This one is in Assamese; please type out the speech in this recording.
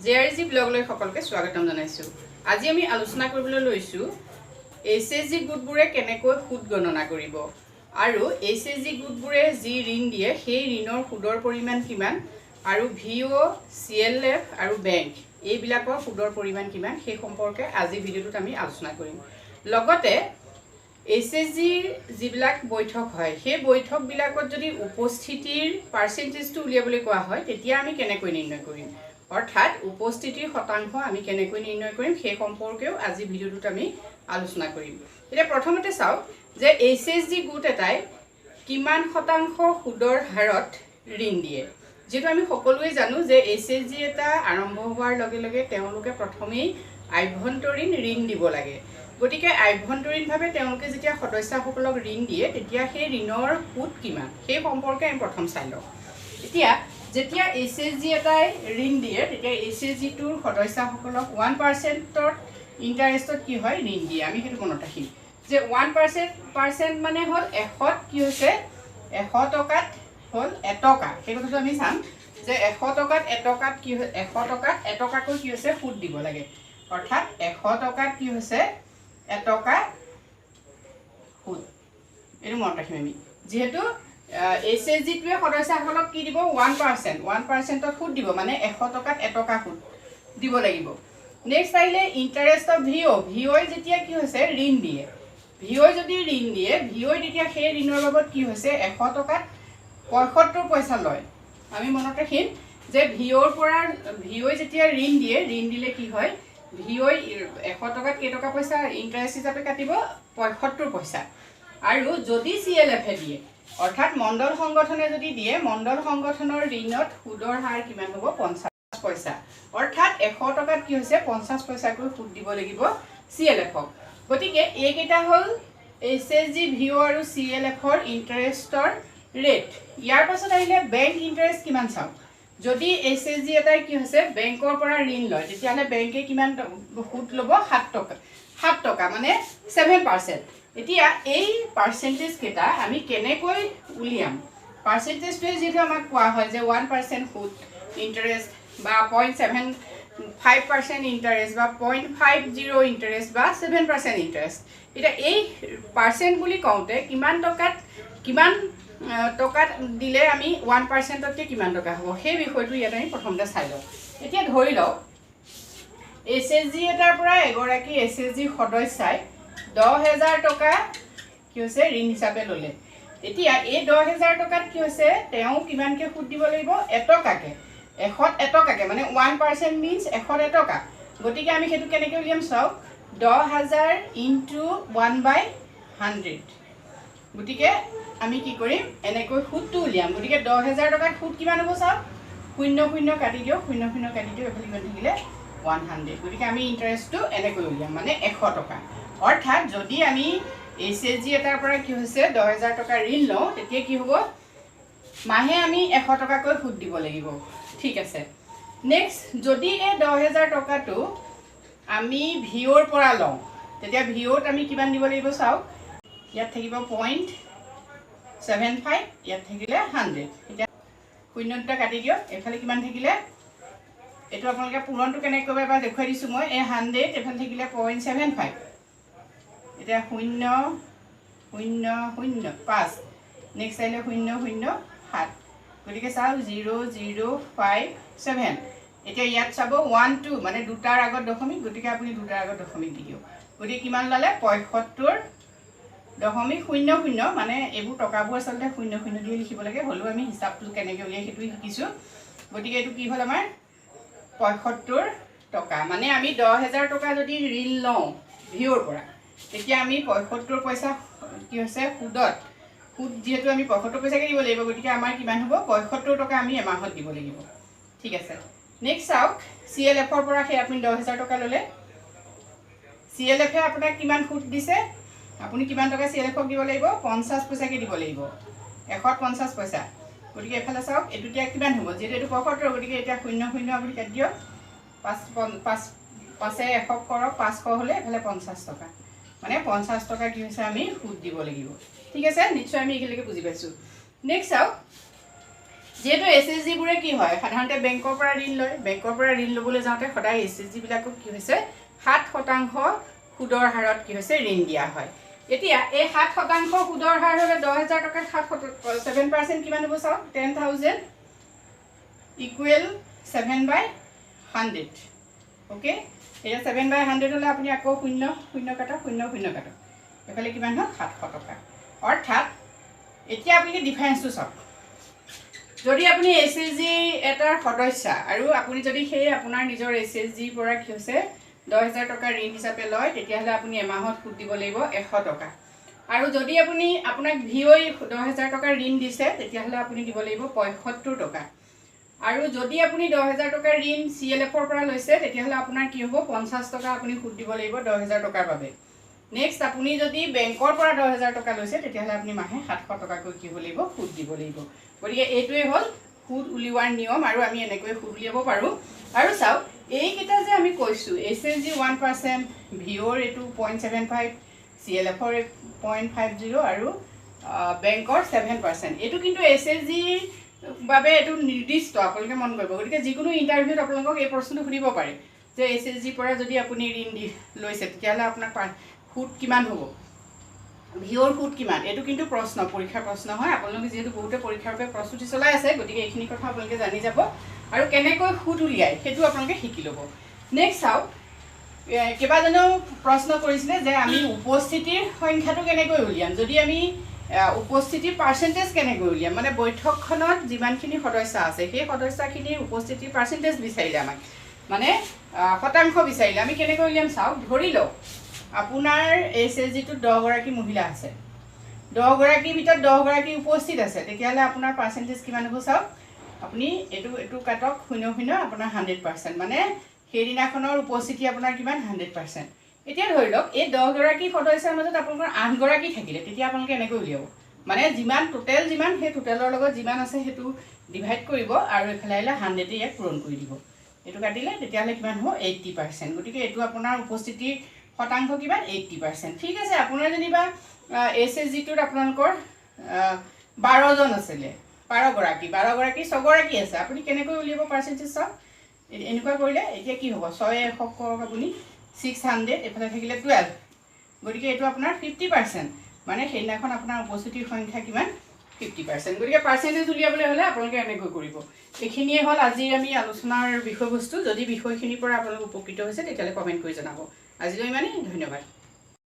JRG ব্লগলৈ সকলোকে স্বাগতম জনাইছো। আজি আমি আলোচনা কৰিবলৈ লৈছো SHG গোটবোৰে কেনেকৈ সুদ গণনা কৰিব আৰু SHG গোটবোৰে যি ঋণ দিয়ে সেই ঋণৰ সুদৰ পৰিমাণ কিমান আৰু VO, CLF আৰু বেংক এইবিলাকৰ সুদৰ পৰিমাণ কিমান সেই সম্পৰ্কে আজি ভিডিঅ'টোত আমি আলোচনা কৰিম। লগতে SHG যিবিলাক বৈঠক হয় সেই বৈঠক বিলাকত যদি উপস্থিতিৰ পাৰ্চেন্টেজটো উলিয়াবলৈ কোৱা হয় তেতিয়া আমি কেনেকৈ নিৰ্ণয় কৰিম অৰ্থাৎ উপস্থিতিৰ শতাংশ আমি কেনেকৈ নিৰ্ণয় কৰিম সেই সম্পৰ্কেও আজি ভিডিঅ'টোত আমি আলোচনা কৰিম। এতিয়া প্ৰথমতে চাও যে SHG গোট এটাই কিমান শতাংশ সুদৰ হাৰত ঋণ দিয়ে। যেটো আমি সকলোৱে জানো যে SHG এটা আৰম্ভ হোৱাৰ লগে লগে তেওঁলোকে প্ৰথমেই আভ্যন্তৰীণ ঋণ দিব লাগে। গতিকে আভ্যন্তৰীণভাৱে তেওঁলোকে যেতিয়া সদস্যসকলক ঋণ দিয়ে তেতিয়া সেই ঋণৰ সুদ কিমান সেই সম্পৰ্কে আমি প্ৰথম চাই লওঁ। এতিয়া যেতিয়া SHG এটাই ঋণ দিয়ে তেতিয়া SHG টোৰ সদস্যসকলক 1% ইন্টাৰেষ্টত কি হয় ঋণ দিয়ে। আমি সেইটো মনত ৰাখিম যে 1% মানে হল 100 কি হৈছে 100 টকাত হল 1 টকা। সেই কথাটো আমি চাম যে 100 টকাত 1 টকাত কি 100 টকাত 1 টকাকৈ কি হৈছে সুদ দিব লাগে। অৰ্থাৎ 100 টকাত কি হৈছে 1 টকা সুদ। এটো মনত ৰাখিম আমি যেহেতু SHG টোৱে সদস্যসকলক কি দিব 1% সুদ দিব মানে 100 টকাত 1 টকা সুদ দিব লাগিব। নেক্সট আহিলে ইন্টাৰেষ্ট অফ VO যেতিয়া কি হৈছে ঋণ দিয়ে VO যদি ঋণ দিয়ে VO তেতিয়া সেই ঋণৰ বাবদ কি হৈছে 100 টকাত 75 পইচা লয়। আমি মনত ৰাখিম যে VO যেতিয়া ঋণ দিলে কি হয় VO 100 টকাত কেই টকা পইচা ইন্টাৰেষ্ট হিচাপে কাটিব 75 পইচা। আৰু যদি CLF দিয়ে অৰ্থাৎ মণ্ডল সংগঠনে যদি দিয়ে মণ্ডল সংগঠনৰ ঋণত সুদৰ হাৰ কিমান হ'ব 50 পইচা। অৰ্থাৎ 100 টকাত কি হৈছে 50 পইচাকৈ সুদ দিব লাগিব CLF। গতিকে এইকেইটা হ'ল SHG, VO আৰু CLF ৰ ইন্টাৰেষ্টৰ ৰেট। ইয়াৰ পাছত আহিলে বেংক ইন্টাৰেষ্ট কিমান চাও। যদি SHG এটাই কি হৈছে বেংকৰ পৰা ঋণ লয় তেতিয়াহলে বেংকে কিমান সুদ ল'ব 7 টকা মানে 7%। এতিয়া এই পাৰ্চেন্টেজ কেটা আমি কেনেকৈ উলিয়াম পাৰ্চেন্টেজটোৱে যেটো আমাক কোৱা হয় যে 1% সুদ ইন্টাৰেষ্ট বা 0.75% ইন্টাৰেষ্ট বা 0.50 ইন্টাৰেষ্ট বা 7% ইন্টাৰেষ্ট। এটা এই পাৰ্চেন্ট বুলি কওঁতে কিমান টকাত দিলে আমি 1%তকৈ কিমান টকা হ'ব সেই বিষয়টো ইয়াত আমি প্ৰথমতে চাই লওঁ। এতিয়া ধৰি লওঁ SHG এটাৰ পৰা এগৰাকী SHG সদস্যাই 10,000 টকা কি হৈছে ঋণ হিচাপে ললে। এতিয়া এই 10,000 টকাত কি হৈছে তেওঁ কিমানকে সুদ দিব লাগিব 1 টকাকে 100 টকাকে মানে 1% means 100 টকা। গতিকে আমি হেতু কেনেকৈ উলিয়াম চাও 10,000 into 1/100। গতিকে আমি কি কৰিম এনেকৈ সুদটো উলিয়াম। গতিকে 10,000 টকাত সুদ কিমান হ'ব চাও 00 কাটি দিও 00 কাটি দিও এফালে কিমান থাকিলে 100। গতিকে আমি ইন্টাৰেষ্টটো এনেকৈ উলিয়াম মানে 100 টকা। অৰ্থাৎ যদি আমি SHG এটাৰ পৰা কি হৈছে 10,000 টকা ঋণ লওঁ তেতিয়া কি হ'ব মাহে আমি 100 টকাকৈ সুদ দিব লাগিব। ঠিক আছে। নেক্সট যদি এই 10,000 টকাটো আমি VOৰ পৰা লওঁ তেতিয়া VOত আমি কিমান দিব লাগিব চাও ইয়াত থাকিব 0.75 ইয়াত থাকিলে 100। এতিয়া 0 কাটি দিও এফালে কিমান থাকিলে এটো আপোনালোকে পূৰণটো কেনেকৈ কৰিব এবাৰ দেখুৱাই দিছো মই এই 100 এফালে থাকিলে 0.75 এটা 0.005 নেক্সট আহিলে 0.007 গতিকে চাও 0.057। এতিয়া ইয়াত চাব 1 2 মানে দুটাৰ আগত দশমিক গতিকে আপুনি দুটাৰ আগত দশমিক দি দিও। গতিকে কিমান লালে 75.00 মানে এইবোৰ টকাবোৰ আচলতে 00 দিয়ে লিখিব লাগে হলো আমি হিসাবটো কেনেকৈ উলিয়াই সেইটো শিকিছো। গতিকে এটো কি হল আমাৰ 75 টকা মানে আমি 10,000 টকা যদি ঋণ লওঁ VOৰ পৰা তেতিয়া আমি 75 পইচা কি হৈছে সুদ যেহেতু আমি 75 পইচাকে দিব লাগিব গতিকে আমাৰ কিমান হ'ব 75 টকা আমি এমাহত দিব লাগিব। ঠিক আছে। নেক্সট চাওক CLF ৰ পৰা সেই আপুনি 10,000 টকা ললে CLF আপোনাক কিমান সুদ দিছে আপুনি কিমান টকা CLF দিব লাগিব 50 পইচাকে দিব লাগিব 150 পইচা। গতিকে এফালে চাওক এটো এতিয়া কিমান হ'ব যেটো এটো 75 গতিকে এতিয়া 00 আপুনি কাটি দিয়ক 5 100 কৰক 500 হলে এফালে 50 টকা মানে 50 টকা কি হৈছে আমি সুদ দিব লাগিব। ঠিক আছে নিশ্চয় আমি একেলগে বুজি পাইছো। নেক্সট চাওক যেহেতু SHG বোৰে কি হয় সাধাৰণতে বেংকৰ পৰা ঋণ লয় বেংকৰ পৰা ঋণ ল'বলৈ যাওঁতে সদায় SHG বিলাকক কি হৈছে 7% সুদৰ হাৰত কি হৈছে ঋণ দিয়া হয় এতিয়া এই 7% সুদৰ হাৰ হলে 10000 টকাত 7% কিমান হ'ব চাওক 10000 ইকুৱেল 7/100 ওকে এটা 7/100 হলে আপুনি আকৌ 0 0 কাটা 0 0 কাটা এফালে কিমান হয় 700 টকা অৰ্থাৎ এতিয়া আপুনি ডিফাৰেন্সটো চাওক যদি আপুনি SHG এটাৰ সদস্য আৰু আপুনি যদি সেই আপোনাৰ নিজৰ SHG পৰা কি হৈছে 10000 টকা ঋণ হিচাপে লয় তেতিয়াহলে আপুনি এমাহত সুদ দিব লাগিব 100 টকা আৰু যদি আপুনি আপোনাক ভিঅই 10000 টকা ঋণ দিছে তেতিয়াহলে আপুনি দিব লাগিব 75 টকা আৰু যদি আপুনি 10000 টকা ঋণ CLF ৰ পৰা লৈছে তেতিয়াহলে আপোনাৰ কি হ'ব 50 টকা আপুনি সুদ দিব লাগিব 10000 টকাৰ বাবে নেক্সট আপুনি যদি বেংকৰ পৰা 10000 টকা লৈছে তেতিয়াহলে আপুনি মাহে 700 টকা কৈ কি হ'ব লাগিব সুদ দিব লাগিব গতিকে এইটোৱে হ'ল সুদ উলিওৱাৰ নিয়ম আৰু আমি এনেকৈ সুদ উলিয়াব পাৰো আৰু চাও এই কিটা যে আমি কৈছো SHG 1% ভিঅৰ এটো 0.75 CLF ৰ 0.50 আৰু বেংকৰ 7% এটো কিন্তু SHG বাবে এটো নিৰ্দিষ্ট আপোনালোকে মন কৰিব গতিকে যিকোনো ইন্টাৰভিউত আপোনালোকক এই প্ৰশ্নটো সুধিব পাৰে যে SHG পৰা যদি আপুনি ঋণ লৈছে তেতিয়াহলে আপোনাৰ সুদ কিমান হ'ব ভিঅৰ সুদ কিমান এটো কিন্তু প্ৰশ্ন পৰীক্ষাৰ প্ৰশ্ন হয় আপোনালোকে যেহেতু বহুতে পৰীক্ষাৰ বাবে প্ৰস্তুতি চলাই আছে গতিকে এইখিনি কথা আপোনালোকে জানি যাব আৰু কেনেকৈ সুদ উলিয়ায় হেতু আপোনালোকে শিকি ল'ব নেক্সট চাও কেবাজনেও প্ৰশ্ন কৰিছিলে যে আমি উপস্থিতিৰ সংখ্যাটো কেনেকৈ উলিয়াম যদি আমি উপস্থিতিৰ পাৰ্চেন্টেজ কেনেকৈ উলিয়াম মানে বৈঠকখনত যিমানখিনি সদস্য আছে সেই সদস্যখিনিৰ উপস্থিতিৰ পাৰ্চেন্টেজ বিচাৰিলে আমাক মানে শতাংশ বিচাৰিলে আমি কেনেকৈ উলিয়াম চাওক ধৰি লও আপোনাৰ SHG টো 10 গৰাকী মহিলা আছে 10 গৰাকীৰ ভিতৰত 10 গৰাকী উপস্থিত আছে তেতিয়াহলে আপোনাৰ পাৰ্চেন্টেজ কিমান হ'ব চাওক আপুনি এটো কাটক 0 আপোনাৰ 100% মানে সেই দিনাখনৰ উপস্থিতি আপোনাৰ কিমান 100% এতিয়া ধৰি লওক এই 10 গৰাকী সদস্যৰ মাজত আপোনাৰ 8 গৰাকী থাকিলে তেতিয়া আপোনালোকে এনেকৈ উলিয়াব মানে যিমান টোটেল যিমান সেই টোটেলৰ লগত যিমান আছে হেতু ডিভাইড কৰিব আৰু এফালে আহিলে 100 এ ইয়াক পূৰণ কৰি দিব এটো কাটিলে তেতিয়াহলে কিমান হ'ব 80% গতিকে এটো আপোনাৰ উপস্থিতিৰ শতাংশ কিমান 80% ঠিক আছে আপোনাৰ যেনিবা SHG টোত আপোনালোকৰ 12 জন আছিল 12 গৰাকী 6 গৰাকী আছে আপুনি কেনেকৈ উলিয়াব পাৰ্চেন্টেজ চাওক এনেকুৱা কৰিলে এতিয়া কি হ'ব 6 100 আপুনি 600 এফালে থাকিলে 12 গতিকে এটো আপোনাৰ 50% মানে সেইদিনাখন আপোনাৰ উপস্থিতিৰ সংখ্যা কিমান 50% গতিকে পাৰ্চেন্টেজ উলিয়াবলৈ হলে আপোনালোকে এনেকৈ কৰিব এইখিনিয়ে হ'ল আজি আমি আলোচনাৰ বিষয়বস্তু যদি বিষয়খিনিৰ পৰা আপোনালোক উপকৃত হৈছে তেতিয়ালে কমেন্ট কৰি জনাব আজিলৈ মানে ধন্যবাদ